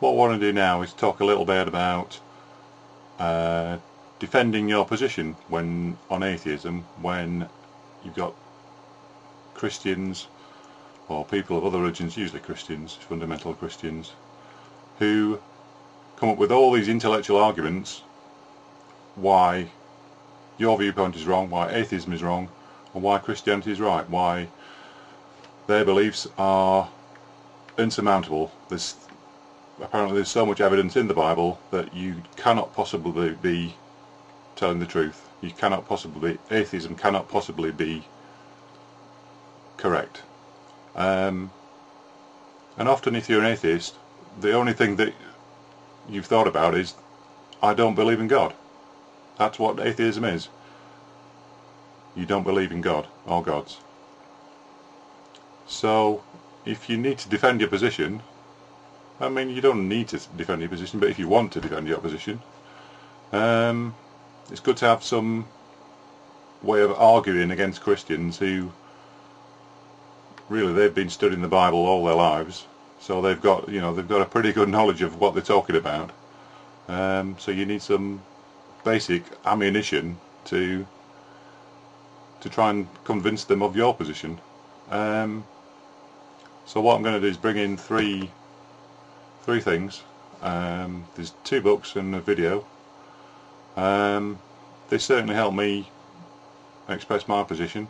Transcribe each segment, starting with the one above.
what I want to do now is talk a little bit about defending your position when on atheism, when you've got Christians or people of other religions, usually Christians, fundamental Christians, who come up with all these intellectual arguments why your viewpoint is wrong, why atheism is wrong, and why Christianity is right, why their beliefs are insurmountable. Apparently there's so much evidence in the Bible that you cannot possibly be telling the truth. Atheism cannot possibly be correct. And often if you're an atheist, the only thing that you've thought about is, I don't believe in God. That's what atheism is. You don't believe in God or gods. So if you need to defend your position, I mean, you don't need to defend your position, but if you want to defend your position, it's good to have some way of arguing against Christians who really, they've been studying the Bible all their lives, so they've got a pretty good knowledge of what they're talking about. So you need some basic ammunition to try and convince them of your position. So what I'm going to do is bring in three things. There's 2 books and a video. They certainly help me express my position,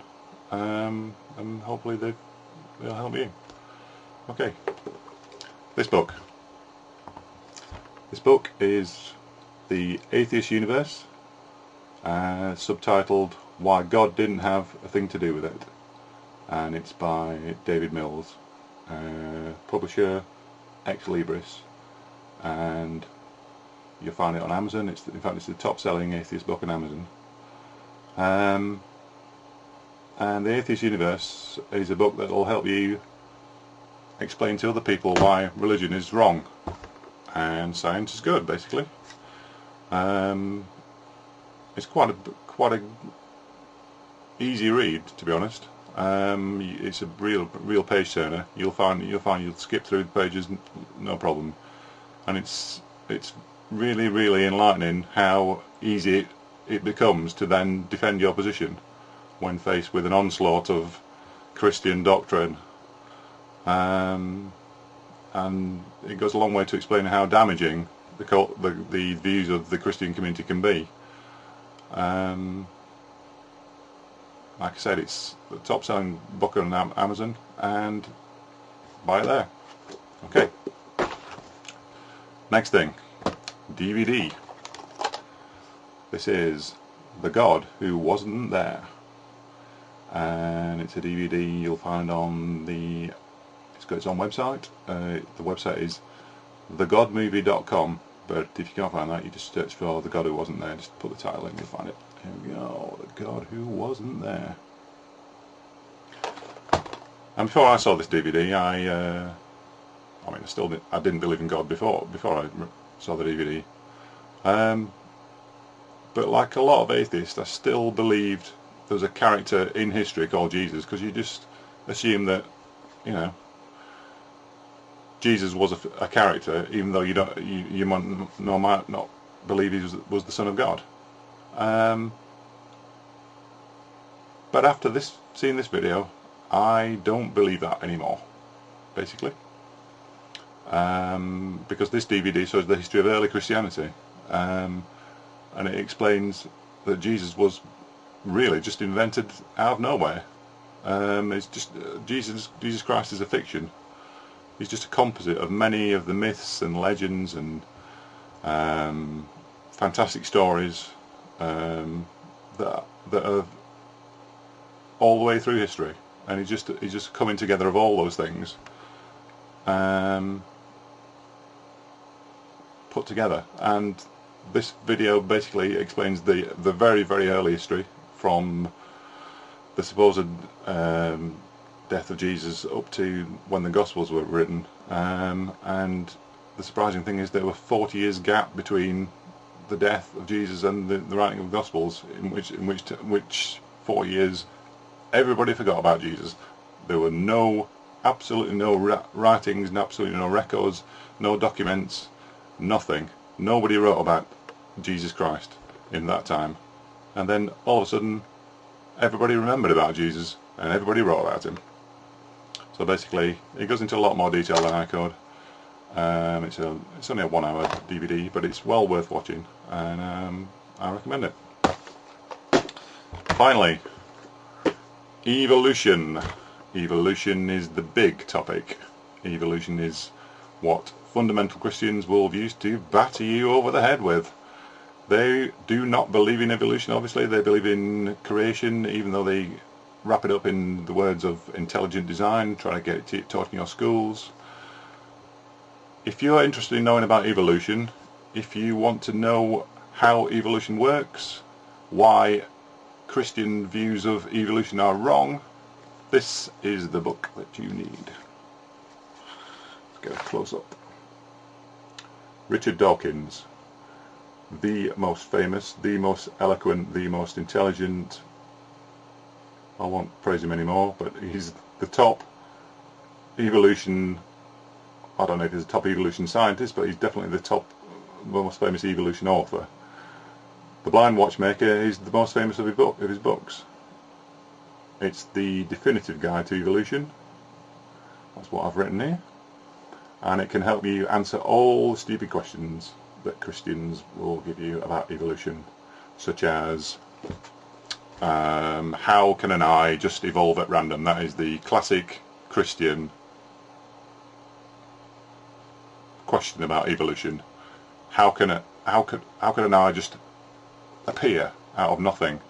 and hopefully they'll help you. Okay, this book is The Atheist Universe, subtitled Why God Didn't Have a Thing to Do with It, and it's by David Mills, publisher Ex Libris, and you'll find it on Amazon. In fact, it's the top-selling atheist book on Amazon. And The Atheist Universe is a book that will help you explain to other people why religion is wrong and science is good, basically. It's quite a easy read, to be honest. It's a real page turner. You'll find you'll skip through the pages no problem, and it's really enlightening how easy it becomes to then defend your position when faced with an onslaught of Christian doctrine. And it goes a long way to explain how damaging the views of the Christian community can be. Like I said, it's the top-selling book on Amazon, and buy it there. Okay. Next thing, DVD. This is The God Who Wasn't There, and it's a DVD you'll find on it's got its own website. The website is thegodmovie.com, but if you can't find that, you just search for The God Who Wasn't There. Just put the title in, you'll find it. Here we go, The God Who Wasn't There. And before I saw this DVD, I didn't believe in God before I saw the DVD. But like a lot of atheists, I still believed there was a character in history called Jesus, because you just assume that, Jesus was a character, even though you might not believe he was the Son of God. But after seeing this video, I don't believe that anymore, basically. Because this DVD shows the history of early Christianity, and it explains that Jesus was really just invented out of nowhere. It's just Jesus Christ is a fiction. He's just a composite of many of the myths and legends and fantastic stories that are all the way through history, and he's just coming together of all those things put together. And this video basically explains the very early history, from the supposed death of Jesus up to when the Gospels were written, and the surprising thing is there were 40 years gap between the death of Jesus and the writing of the Gospels, in which 4 years everybody forgot about Jesus. There were no absolutely no writings, absolutely no records, no documents, nothing. Nobody wrote about Jesus Christ in that time. And then all of a sudden everybody remembered about Jesus and everybody wrote about him. So basically it goes into a lot more detail than I could. It's only a 1 hour DVD, but it's well worth watching, and I recommend it. Finally, evolution. Evolution is the big topic. Evolution is what fundamental Christians will use to batter you over the head with. They do not believe in evolution, obviously. They believe in creation, even though they wrap it up in the words of intelligent design, try to get it taught in your schools. If you're interested in knowing about evolution, if you want to know how evolution works, why Christian views of evolution are wrong, this is the book that you need. Let's get a close up. Richard Dawkins, the most famous, the most eloquent, the most intelligent, I won't praise him anymore, but he's the top evolution, I don't know if he's a top evolution scientist, but he's definitely the top, most famous evolution author. The Blind Watchmaker is the most famous of his books. It's the definitive guide to evolution. That's what I've written here. And it can help you answer all the stupid questions that Christians will give you about evolution, such as how can an eye just evolve at random? That is the classic Christian question about evolution. How can an eye just appear out of nothing?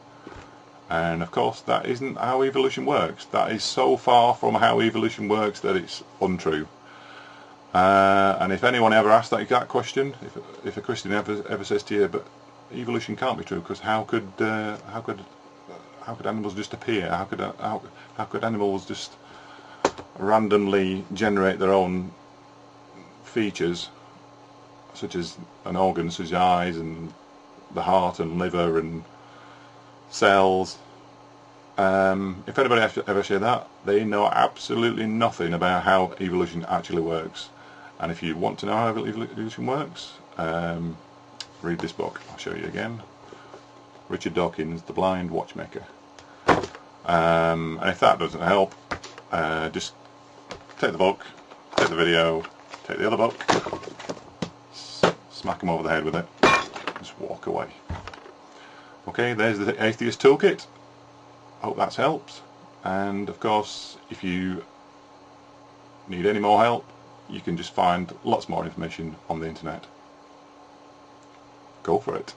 And of course that isn't how evolution works. That is so far from how evolution works that it's untrue. And if anyone ever asks that exact question, if a Christian ever says to you, but evolution can't be true, because how could animals just appear? How could animals just randomly generate their own features, such as an organ, such as eyes and the heart and liver and cells? If anybody ever said that, they know absolutely nothing about how evolution actually works. And if you want to know how evolution works, read this book. I'll show you again. Richard Dawkins, The Blind Watchmaker. And if that doesn't help, just take the book, take the video, take the other book, smack them over the head with it, just walk away. Okay, there's the Atheist Toolkit. Hope that's helped. And of course, if you need any more help, you can just find lots more information on the internet. Go for it.